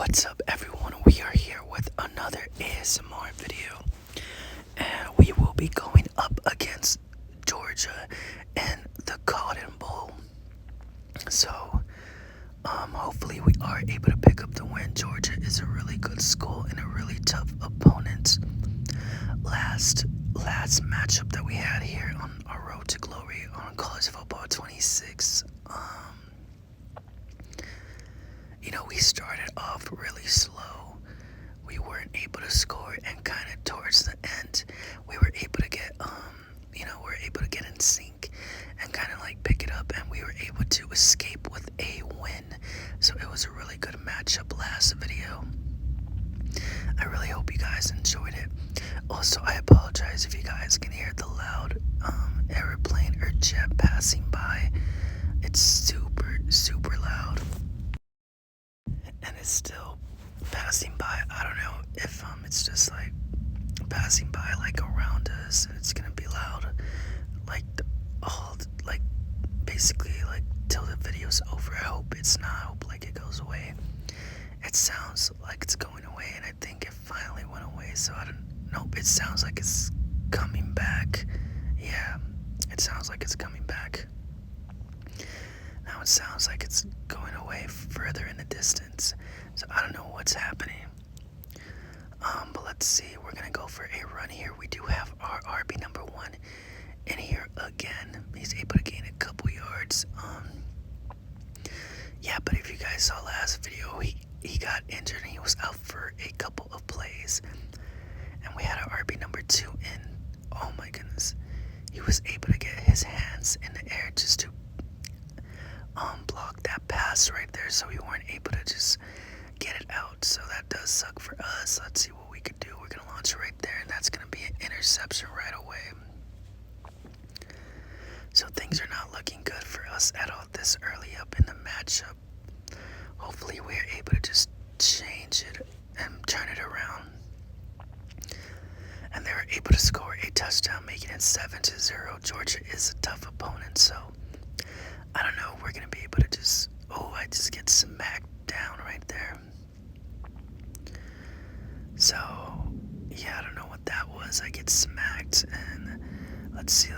What's up, everyone? We are here with another ASMR video, and we will be going up against Georgia in the Cotton Bowl. So, hopefully, we are able to pick up the win. Georgia is a really good school and a really tough opponent. Last matchup that we had here on our road to glory on College Football 26. We started off really slow. We weren't able to score, and kind of towards the end, we were able to get, in sync and kind of like pick it up, and we were able to escape with a win. So it was a really good matchup last video. I really hope you guys enjoyed it. Also, I apologize if you guys can hear the loud airplane or jet passing by. It's super loud. And it's still passing by. I don't know if it's just like passing by like around us, and it's gonna be loud, basically like till the video's over. I hope it's not. I hope like it goes away. It sounds like it's going away, and I think it finally went away. So I don't know. It sounds like it's coming back. Yeah, it sounds like it's coming back. Now it sounds like it's going away further in the distance. So I don't know what's happening. But let's see. We're gonna go for a run here. We do have our RB number 1 in here again. He's able to gain a couple yards. Yeah, but if you guys saw last video, he got injured and he was out for a couple of plays. And we had our RB number 2 in. Oh my goodness. He was able to get his hands in the air just to block that pass right there, so we weren't able to just get it out. So that does suck for us. Let's see what we could do. We're gonna launch it right there, and that's gonna be an interception right away. So things are not looking good for us at all this early up in the matchup. Hopefully we're able to just change it and turn it around. And they were able to score a touchdown, making it 7-0. Georgia is a tough opponent, so I don't know if we're gonna be able to just. I just get smacked down right there. So yeah, I don't know what that was. I get smacked, and let's see.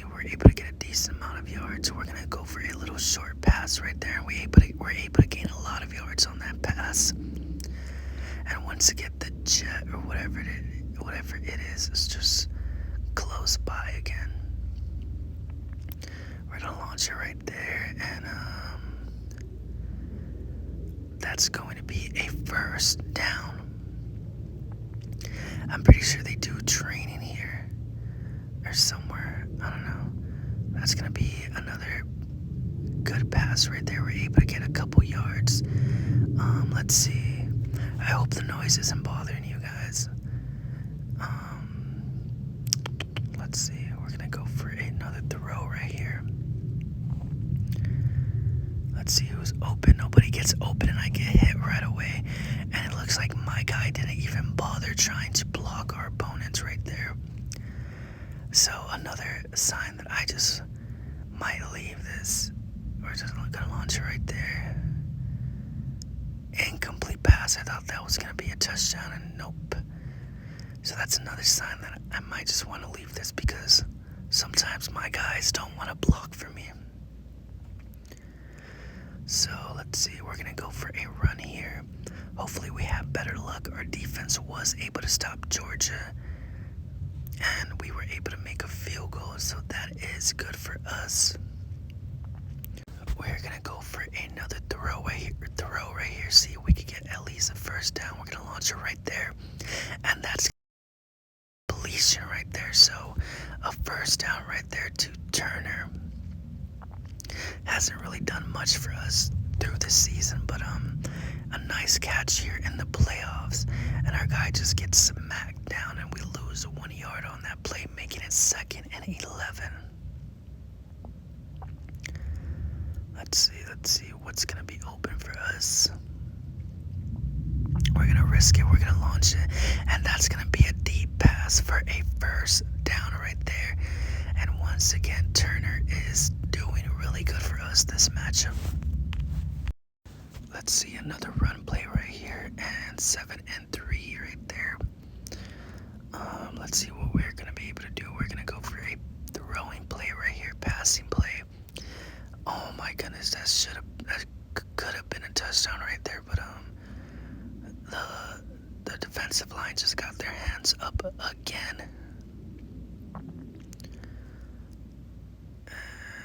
We're able to get a decent amount of yards. We're gonna go for a little short pass right there, and we're able to gain a lot of yards on that pass. And once again, the jet or whatever it is, it's just close by again. We're gonna launch it right there, and that's going to be a first down. I'm pretty sure they do training here or somewhere. I don't know. That's gonna be another good pass right there. We're able to get a couple yards. Let's see. I hope the noise isn't bothering you guys. Let's see. We're gonna go for another throw right here. Let's see who's open. Nobody gets open, and I get hit right away. And it looks like my guy didn't even bother trying to block our opponents right there. So another sign that I just might leave this. We're just gonna launch it right there. Incomplete pass. I thought that was gonna be a touchdown, and nope. So that's another sign that I might just want to leave this, because sometimes my guys don't want to block for me. So let's see, we're gonna go for a run here. Hopefully we have better luck. Our defense was able to stop Georgia, and we were able to make a field goal, so that is good for us. We're gonna go for another throw right here. See if we can get at least a first down. We're gonna launch it right there, and that's completion right there. So a first down right there to Turner. Hasn't really done much for us through this season, but a nice catch here in the playoffs, and our guy just gets smacked down, and we lose 1 yard on that play, making it 2nd and 11. Let's see what's gonna be open for us. We're gonna risk it. We're gonna launch it, and that's gonna be a deep pass for a first down right there. And once again, Turner is doing really good for us this matchup. Let's see another run play right here, 7-3 right there. Let's see what we're gonna be able to do. We're gonna go for a throwing play right here, passing play. Oh my goodness, that could have been a touchdown right there, but the defensive line just got their hands up again.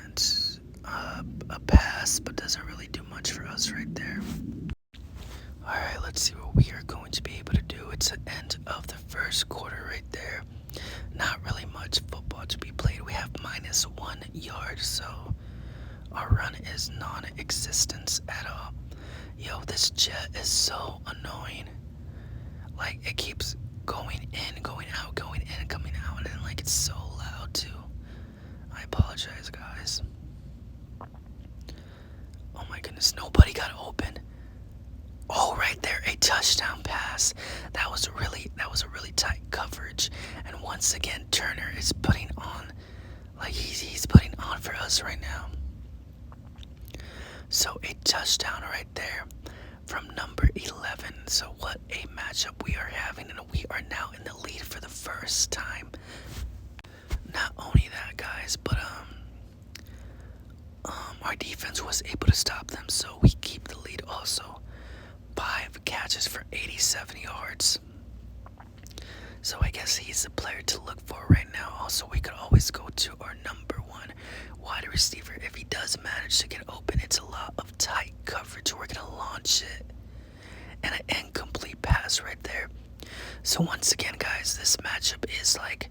And a pass, but doesn't really do much for us right there. Alright, let's see what we are going to be able to do. It's the end of the first quarter right there. Not really much football to be played. We have -1 yard, so our run is non-existent at all. Yo, this jet is so annoying. Like, it keeps going in, going out, going in, coming out, and like it's so loud too. I apologize, guys. Oh my goodness, nobody got open. Oh, right there, a touchdown pass. That was a really tight coverage. And once again, Turner is putting on, like he's putting on for us right now. So a touchdown right there from number 11. So what a matchup we are having, and we are now in the lead for the first time. Not only that, guys, but our defense was able to stop them, so we keep the lead also. 5 catches for 87 yards. So I guess he's the player to look for right now. Also, we could always go to our number 1 wide receiver. If he does manage to get open, it's a lot of tight coverage. We're going to launch it. And an incomplete pass right there. So once again, guys, this matchup is like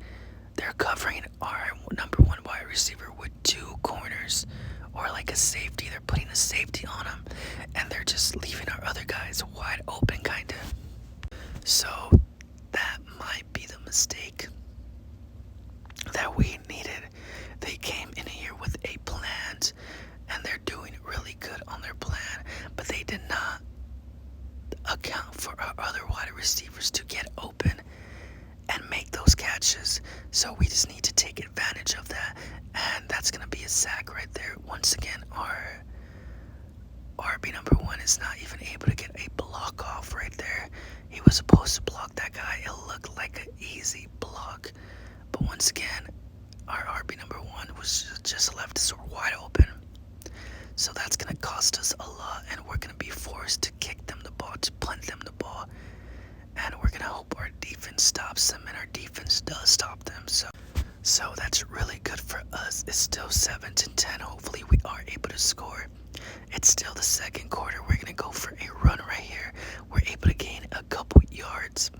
they're covering our number 1 wide receiver with 2 corners. Or like a safety. They're putting a safety on him. And they're just leaving our other guys wide open, kind of. So that might be the mistake that we needed. They came in here with a plan, and they're doing really good on their plan. But they did not account for our other wide receivers to get open and make those catches. So we just need to take advantage of that, and that's gonna be a sack right there. Once again, our RB number 1 is not even able to get a block off right there. He was supposed to block that guy. It looked like an easy block, but once again, our RB number 1 was just left us wide open. So that's gonna cost us a lot, and we're gonna be forced to kick them the ball, to punt them the ball. And we're gonna hope our defense stops them, and our defense does stop them. So that's really good for us. It's still 7-10. Hopefully we are able to score. It's still the second quarter. We're gonna go for a run right here. We're able to gain a couple yards.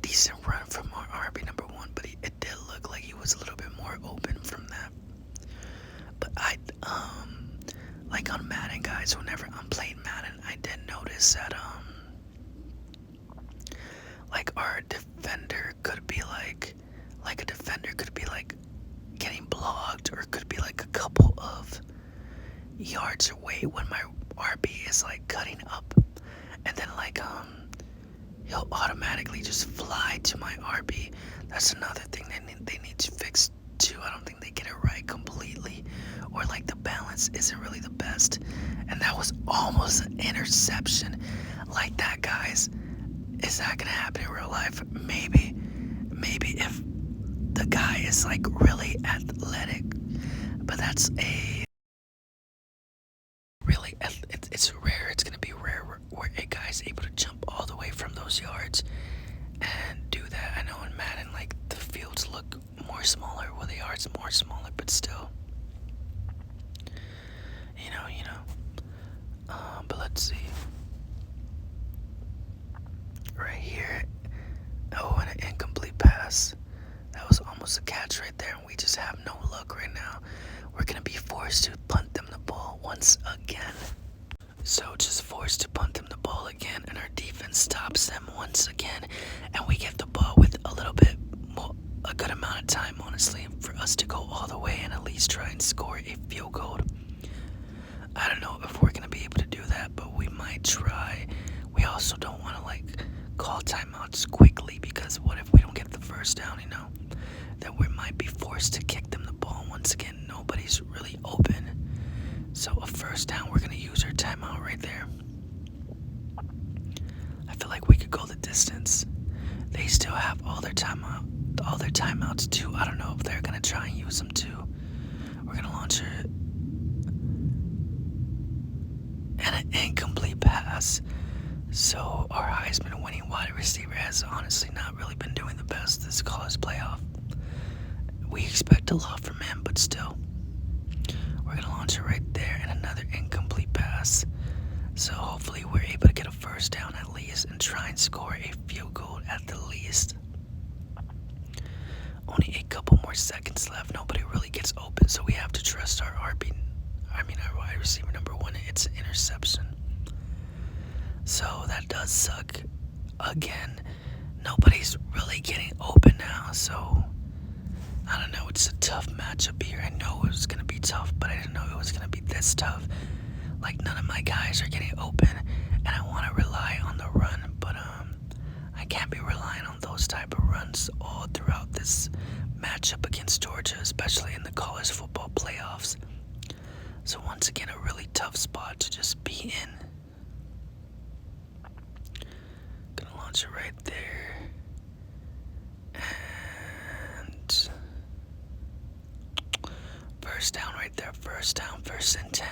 Decent run from our RB number 1, but it did look like he was a little bit more open from that. But like on Madden, guys, whenever I'm playing Madden, I did notice that like our defender could be like a defender could be like getting blocked, or could be like a couple of yards away when my RB is like cutting up, and then like he'll automatically just fly to my RB. That's another thing they need to fix too. I don't think they get it right completely, or like the balance isn't really the best. And that was almost an interception. Like that, guys. Is that gonna happen in real life? Maybe if the guy is like really athletic, but that's it's rare. It's gonna be rare where a guy's able to jump all the way from those yards and do that. I know in Madden, like the fields look more smaller, well, the yards more smaller, but still, you know. But let's see. Right here. Oh, and an incomplete pass. That was almost a catch right there, and we just have no luck right now. We're gonna be forced to punt them the ball once again. So just forced to punt them the ball again, and our defense stops them once again, and we get the ball with a good amount of time, honestly, for us to go all the way and at least try and score a field goal. I don't know if we're gonna be able to do that, but we might try. We also don't want to like call timeouts quickly, because what if we don't get the first down, then we might be forced to kick them the ball. Once again, nobody's really open, so a first down, we're gonna use our timeout right there. could go the distance. They still have all their timeouts too. I don't know if they're gonna try and use them too. We're gonna launch it and an incomplete pass. So our Heisman winning wide receiver has honestly not really been doing the best this college playoff. We expect a lot from him, but still. We're gonna launch it right there and another incomplete pass. So hopefully we're able to get a first down at least and try and score a field goal at the least. Only a couple more seconds left. Nobody really gets open, so we have to trust our our wide receiver number one. It's an interception. So that does suck. Again, nobody's really getting open now, so I don't know. It's a tough matchup here. I know it was gonna be tough, but I didn't know it was gonna be this tough. Like none of my guys are getting open, and I want to rely on the run, but I can't be relying on those type of runs all throughout this matchup against Georgia, especially in the college football playoffs. So once again, a really tough spot to just be in. Gonna launch it right there. And first down right there. First down, 1st and 10.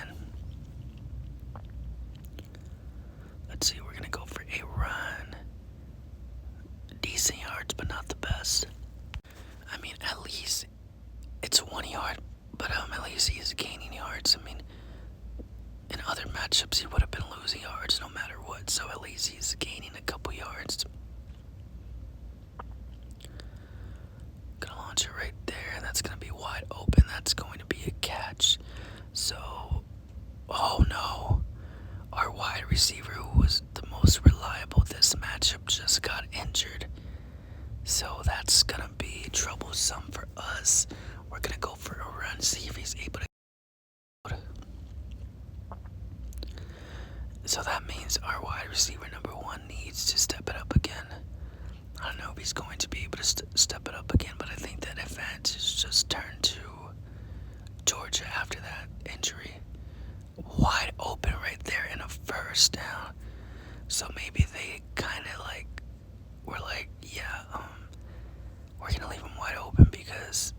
Let's see, we're gonna go for a run. Decent yards, but not the best. I mean, at least it's 1 yard, but at least he's gaining yards. I mean, in other matchups, he would have been losing yards no matter what, so at least he's gaining a couple yards. Gonna launch it right there, and that's gonna be wide open. That's going to be a catch. So, oh no. Our wide receiver, who was the most reliable this matchup, just got injured. So that's gonna be troublesome for us. We're gonna go for a run, see if he's able to. So that means our wide receiver number one needs to step it up again. I don't know if he's going to be able to step it up again, but I think that advantage just turned to Georgia after that injury. Wide open right there in a first down. So maybe they kind of were like, yeah, we're gonna leave him wide open because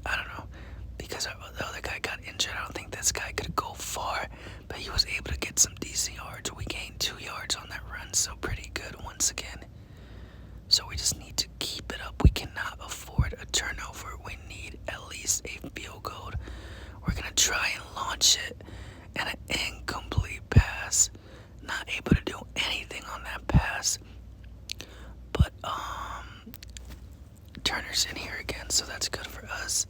I don't know, because the other guy got injured. I don't think this guy could go far, but he was able to get some decent yards. We gained 2 yards on that run, so pretty good once again. So we just need to keep it up. We cannot afford a turnover. We need at least a field goal. We're gonna try and launch it, and an incomplete pass. Not able to do anything on that pass. But Turner's in here again, so that's good for us.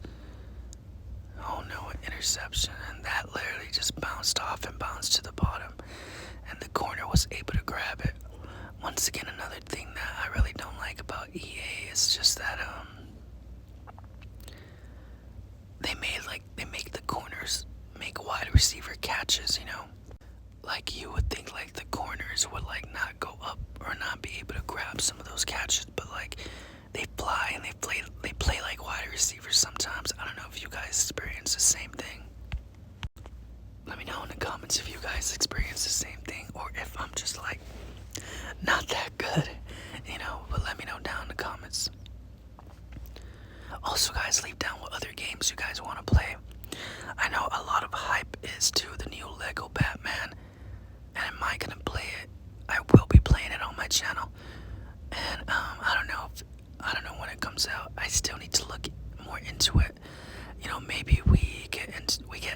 Oh no, an interception, and that literally just bounced off and bounced to the bottom, and the corner was able to grab it. Once again, another thing that I really don't like about EA is just that they make the corners make wide receiver catches, you know. Like you would think like the corners would like not go up or not be able to grab some of those catches, but like they fly and they play like wide receivers sometimes. I don't know if you guys experience the same thing. Let me know in the comments if you guys experience the same thing or if I'm just like not that good, you know, but let me know down in the comments. Also guys, leave down what other games you guys want to play. I know a lot of hype is to the new Lego Batman, and am I gonna play it? I will be playing it on my channel, and I don't know when it comes out. I still need to look more into it. You know, maybe we get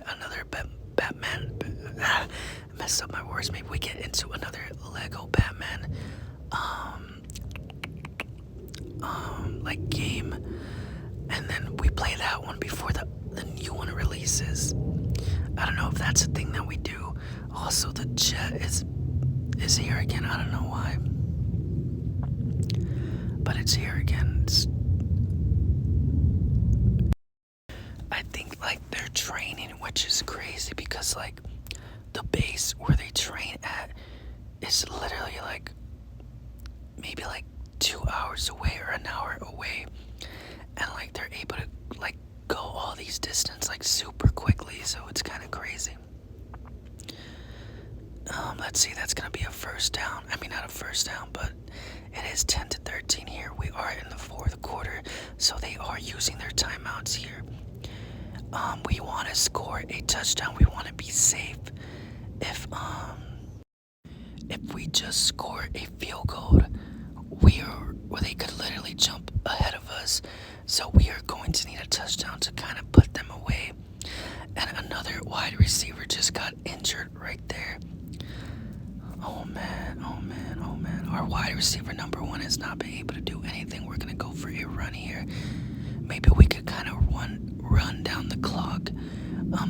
another Batman. I messed up my words. Maybe we get into another Lego Batman like game, and then we play that one before the new one releases. I don't know if that's a thing that we do. Also, the jet is here again. I don't know why, but it's here again. I think like they're training, which is crazy because like the base where they train at is literally like maybe like 2 hours away or an hour away, and like they're able to like go all these distance like super quickly, so it's kind of crazy. Let's see, that's gonna be a first down. I mean, not a first down, but it is 10-13 here. We are in the fourth quarter, so they are using their timeouts here. We want to score a touchdown. We want to be safe. If if we just score a field goal, they could literally jump ahead of us. So we are going to need a touchdown to kind of put them away. And another wide receiver just got injured right there. Oh man, oh man, oh man. Our wide receiver number one has not been able to do anything. We're gonna go for a run here. Maybe we could kind of run down the clock.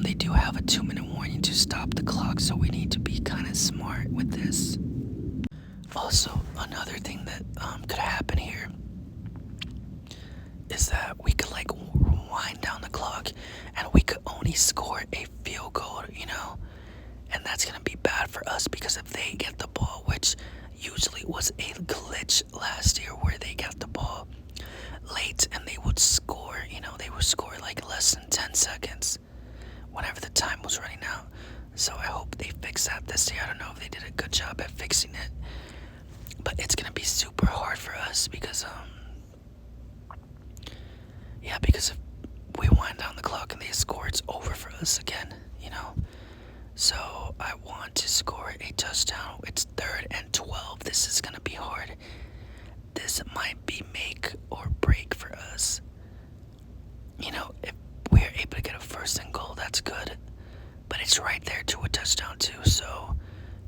They do have a 2-minute warning to stop the clock, so we need to be kind of smart with this. Also, another thing that could happen here is that we could like wind down the clock and we could only score a field goal, and that's gonna be bad for us because if they get the ball, which usually was a glitch last year where they got the ball late and they would score, they would score like less than 10 seconds whenever the time was running out. So I hope they fix that this year. I don't know if they did a good job at fixing it, but it's gonna be super hard for us because because if we wind down the clock and they score, it's over for us again, So I want to score a touchdown. It's 3rd and 12. This is gonna be hard. This might be make or break for us. If we're able to get a 1st and goal, that's good. But it's right there to a touchdown too, so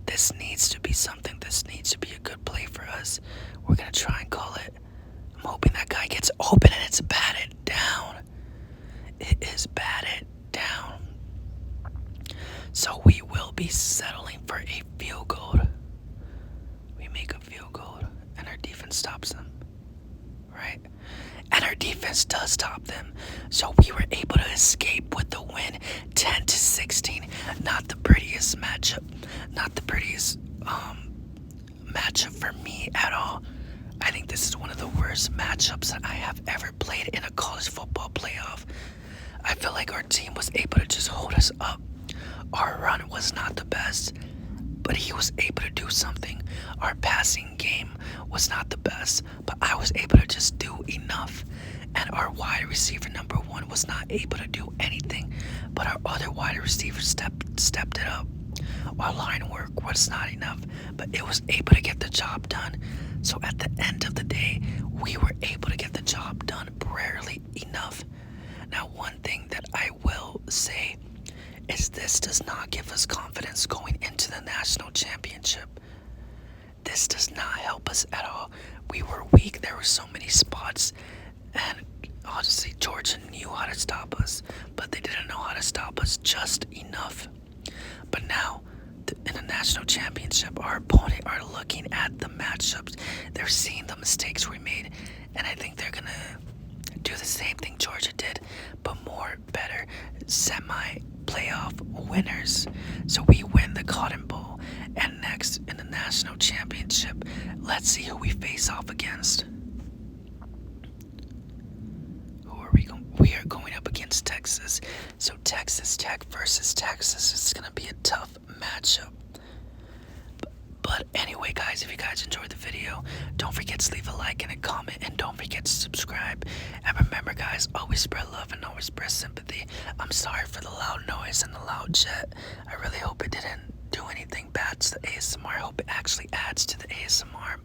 this needs to be something. This needs to be a good play for us. We're gonna try and call it. I'm hoping that guy gets open and it's batted down. It is batted down. So we will be settling for a field goal. We make a field goal and our defense stops them. Right? And our defense does stop them. So we were able to escape with the win, 10-16. Not the prettiest matchup. Not the prettiest matchup for me at all. I think this is one of the worst matchups that I have ever played in a college football playoff. I feel like our team was able to just hold us up. Our run was not the best, but he was able to do something. Our passing game was not the best, but I was able to just do enough. And our wide receiver number one was not able to do anything, but our other wide receiver stepped it up. Our line work was not enough, but it was able to get the job done. So at the end of the day, we were able to get the job done barely enough. Now, one thing that I will say is this does not give us confidence going into the national championship. This does not help us at all. We were weak. There were so many spots, and honestly, Georgia knew how to stop us, but they didn't know how to stop us just enough. But now, in the national championship, our opponent are looking at the matchups. They're seeing the mistakes we made, and I think they're gonna do the same thing Georgia did, but more better, semi-playoff winners. So we win the Cotton Bowl, and next in the national championship, let's see who we face off against. Who are we going? We are going up against Texas. So Texas Tech versus Texas is gonna be a tough matchup. But anyway, guys, if you guys enjoyed the video, don't forget to leave a like and a comment, and don't forget to subscribe. And remember, guys, always spread love and always spread sympathy. I'm sorry for the loud noise and the loud jet. I really hope it didn't do anything bad to the ASMR. I hope it actually adds to the ASMR.